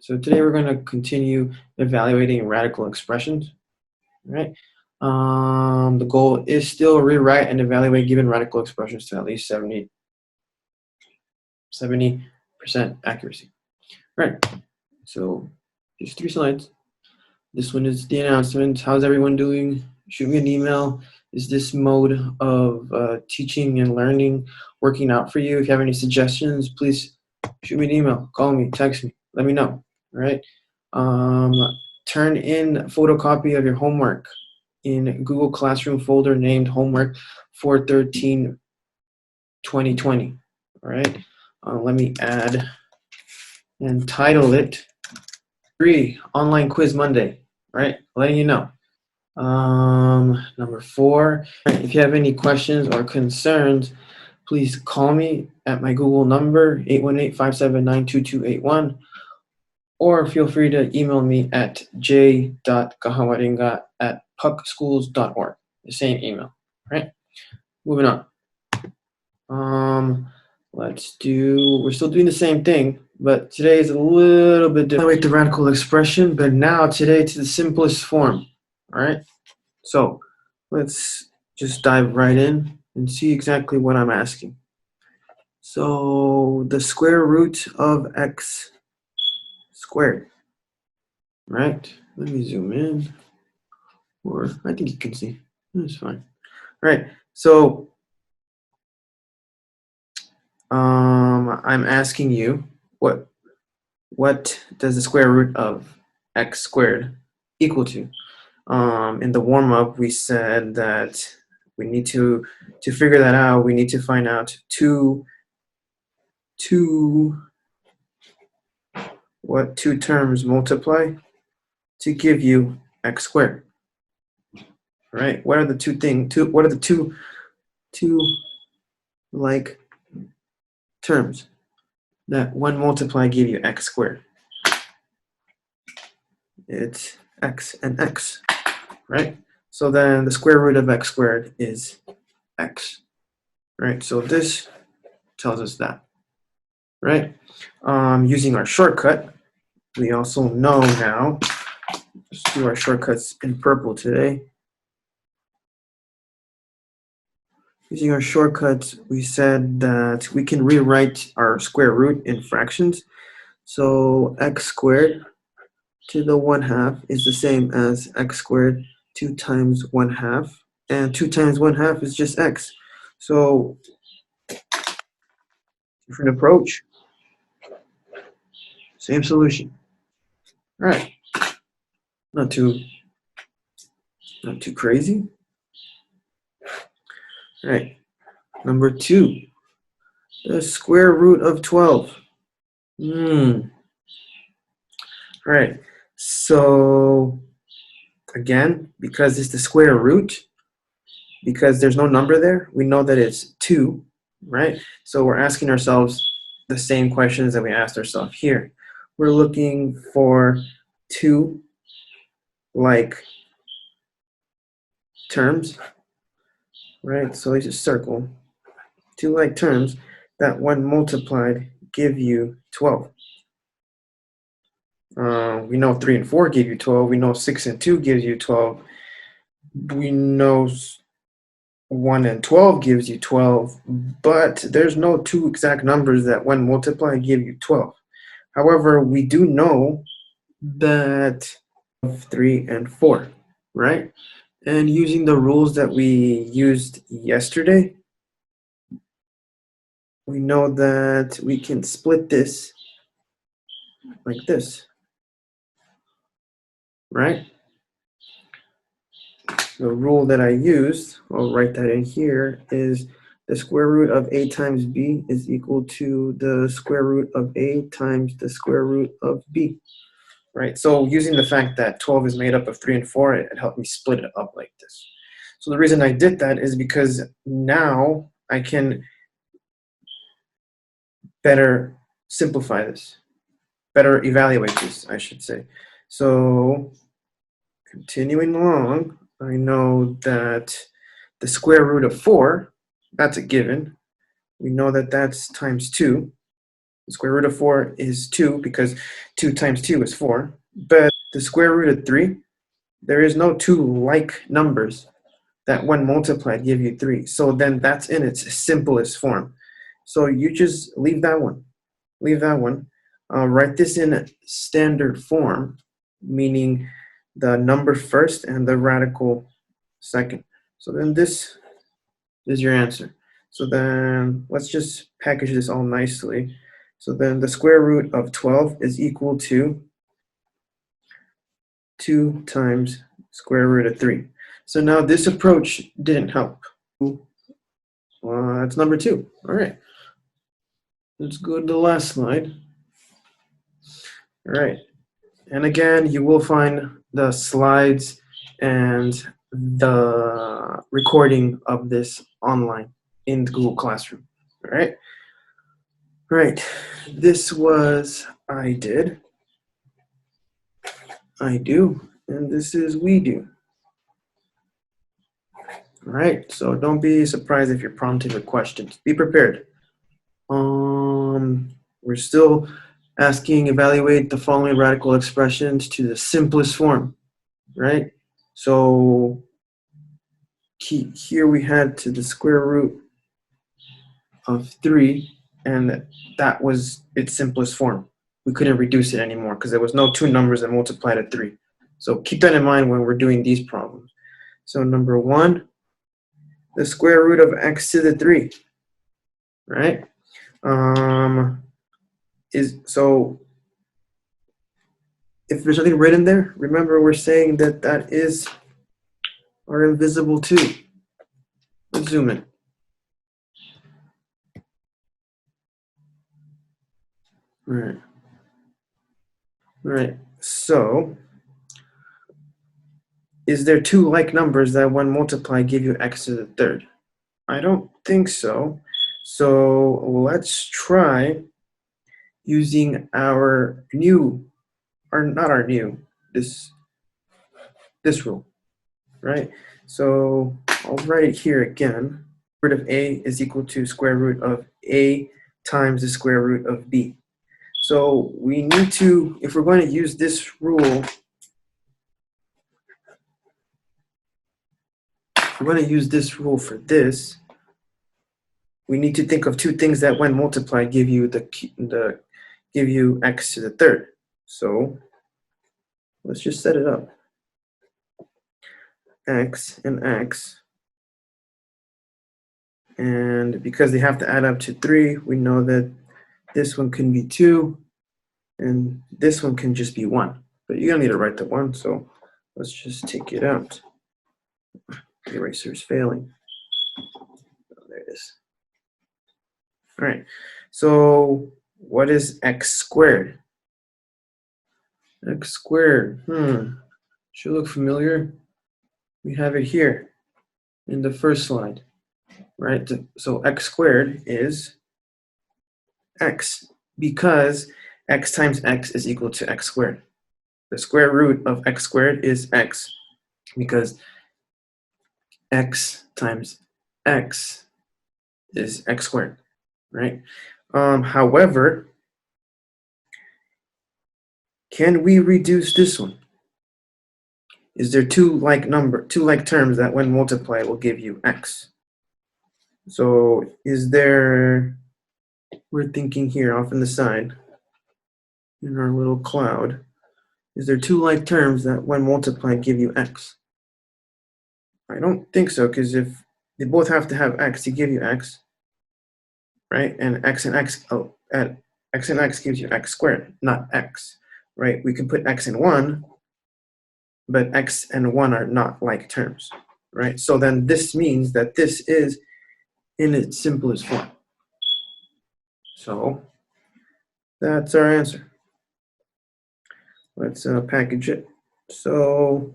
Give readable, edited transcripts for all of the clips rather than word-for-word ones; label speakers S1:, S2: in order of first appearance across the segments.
S1: So today we're going to continue evaluating radical expressions, right? The goal is still rewrite and evaluate given radical expressions to at least 70% accuracy. Right, so just 3 slides. This one is the announcement. How's everyone doing? Shoot me an email. Is this mode of teaching and learning working out for you? If you have any suggestions, please shoot me an email, call me, text me, let me know. All right. Turn in a photocopy of your homework in Google Classroom folder named Homework 4/13/2020. All right. Let me add and title it 3 Online Quiz Monday. Right, letting you know. Number 4, if you have any questions or concerns, please call me at my Google number 818-579-2281, or feel free to email me at j.gahawaringa@puckschools.org, the same email. Right, moving on. We're still doing the same thing, but today is a little bit different. Evaluate the radical expression, but now today to the simplest form. All right, so let's just dive right in and see exactly what I'm asking. So the square root of x squared, right? Let me zoom in, or I think you can see. That's fine. All right, so I'm asking you, what does the square root of x squared equal to? In the warm-up, we said that we need to figure that out. We need to find out what two terms multiply to give you x squared. Right? What are the two like terms that when multiply give you x squared? It's x and x, right? So then the square root of x squared is x, right? So this tells us that, right? Using our shortcut, we also know now, let's do our shortcuts in purple today. Using our shortcuts, we said that we can rewrite our square root in fractions. So x squared to the 1/2 is the same as x squared 2 times 1/2, and 2 times 1/2 is just x. So different approach, same solution. All right, not too crazy. All right, number 2, the square root of 12. All right, so again, because it's the square root, because there's no number there, we know that it's 2, right? So we're asking ourselves the same questions that we asked ourselves here. We're looking for 2 like terms, right? So let's just circle 2 like terms that when multiplied give you 12. We know 3 and 4 give you 12. We know 6 and 2 gives you 12. We know 1 and 12 gives you 12, but there's no 2 exact numbers that when multiplied give you 12. However, we do know that 3 and 4, right? And using the rules that we used yesterday, we know that we can split this like this, right? The rule that I used, I'll write that in here, is the square root of a times b is equal to the square root of a times the square root of b, right? So using the fact that 12 is made up of 3 and 4, it helped me split it up like this. So the reason I did that is because now I can better simplify this, better evaluate this, I should say. So continuing along, I know that the square root of 4, that's a given. We know that that's times 2. The square root of 4 is 2 because 2 times 2 is 4. But the square root of 3, there is no two like numbers that when multiplied give you 3. So then that's in its simplest form. So you just leave that one. Leave that one. Write this in standard form, meaning the number first and the radical second. So then this is your answer. So then let's just package this all nicely. So then the square root of 12 is equal to 2 times square root of 3. So now this approach didn't help. That's number 2. All right. Let's go to the last slide. All right. And again, you will find the slides and the recording of this online in Google Classroom. All right. All right. This was I did, I do, and this is we do. All right. So don't be surprised if you're prompted with questions. Be prepared. We're still asking evaluate the following radical expressions to the simplest form, right? So here we had to the square root of 3, and that was its simplest form. We couldn't reduce it anymore because there was no two numbers that multiplied at 3. So keep that in mind when we're doing these problems. So number 1, the square root of x to the 3, right? So if there's nothing written there, remember we're saying that that is our invisible 2. Let's zoom in. All right. All right. So is there two like numbers that when multiplied give you x to the 3rd? I don't think so. So let's try using our new, or not our new, this rule, right? So I'll write it here again. Root of a is equal to square root of a times the square root of b. So we need to, if we're going to use this rule, for this, we need to think of two things that when multiplied give you give you x to the 3rd. So let's just set it up. X and x. And because they have to add up to 3, we know that this one can be 2 and this one can just be 1. But you don't need to write the 1, so let's just take it out. The eraser is failing. Oh, there it is. All right, so what is x squared? X squared, should look familiar. We have it here in the first slide, right? So x squared is x because x times x is equal to x squared. The square root of x squared is x because x times x is x squared, right? However, can we reduce this one? Is there two like terms that when multiplied will give you x? So is there, we're thinking here off in the side, in our little cloud, is there two like terms that when multiplied give you x? I don't think so, because if they both have to have x to give you x, right? And x and x, x and x gives you x squared, not x, right? We can put x in 1, but x and 1 are not like terms, right? So then this means that this is in its simplest form. So that's our answer. Let's package it. So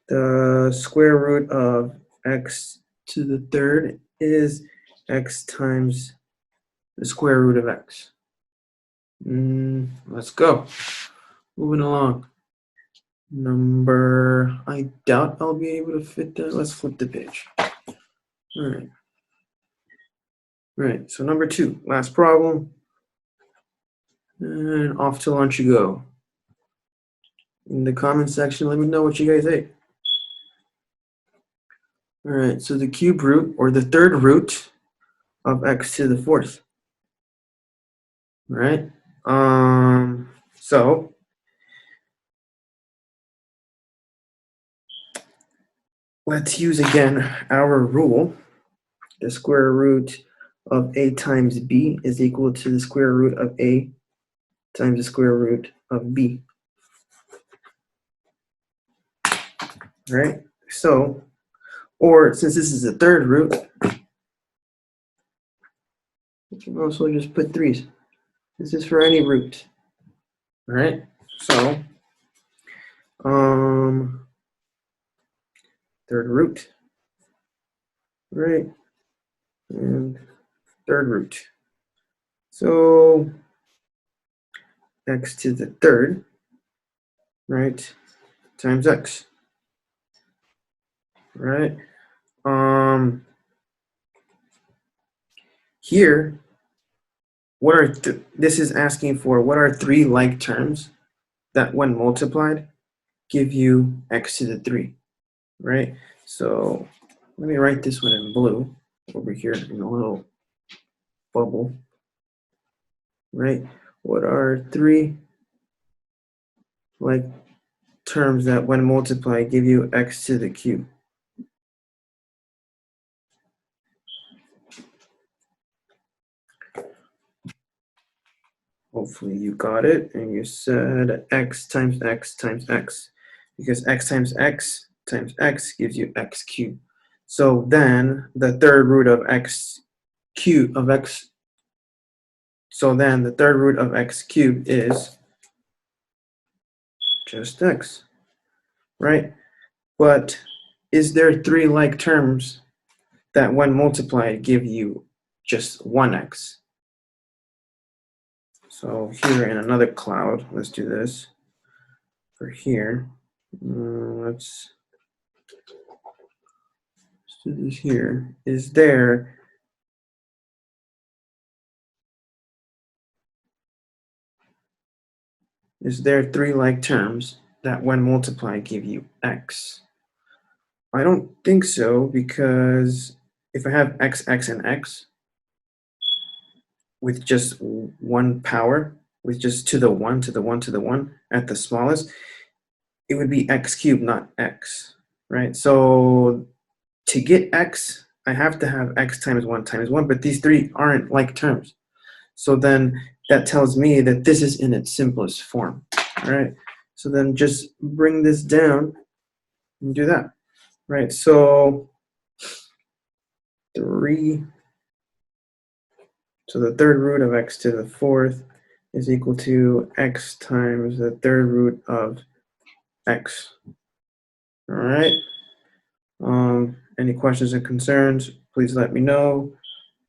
S1: the square root of x to the 3rd is x times the square root of x. Let's go. Moving along. I doubt I'll be able to fit that. Let's flip the page. All right. So number 2, last problem. And off to lunch you go. In the comment section, let me know what you guys ate. All right, so the cube root, or the third root of x to the fourth. All right. So let's use again our rule. The square root of a times b is equal to the square root of a times the square root of b. Right? So, or since this is the third root, you can also just put 3's. This is for any root. All right? So, third root, right? And third root. So, x to the third, right, times x, right? Here, what are this is asking for what are 3 like terms that when multiplied give you x to the 3, right? So let me write this one in blue over here in a little bubble, right? What are 3 like terms that when multiplied give you x to the cube? Hopefully you got it, and you said x times x times x, because x times x gives you x cubed. So then the third root of x cubed of x, so then the third root of x cubed is just x, right? But is there 3 like terms that when multiplied give you just 1x? So here in another cloud, let's do this. For here, let's do this here. Is there Is there 3 like terms that when multiplied give you x? I don't think so, because if I have x, and x with just 1 power, with just to the 1, to the 1, to the 1 at the smallest, it would be x cubed, not x, right? So to get x, I have to have x times 1, but these 3 aren't like terms. So then that tells me that this is in its simplest form. All right. So then just bring this down and do that. Right. So 3. So the third root of x to the fourth is equal to x times the third root of x. All right. Any questions and concerns, please let me know.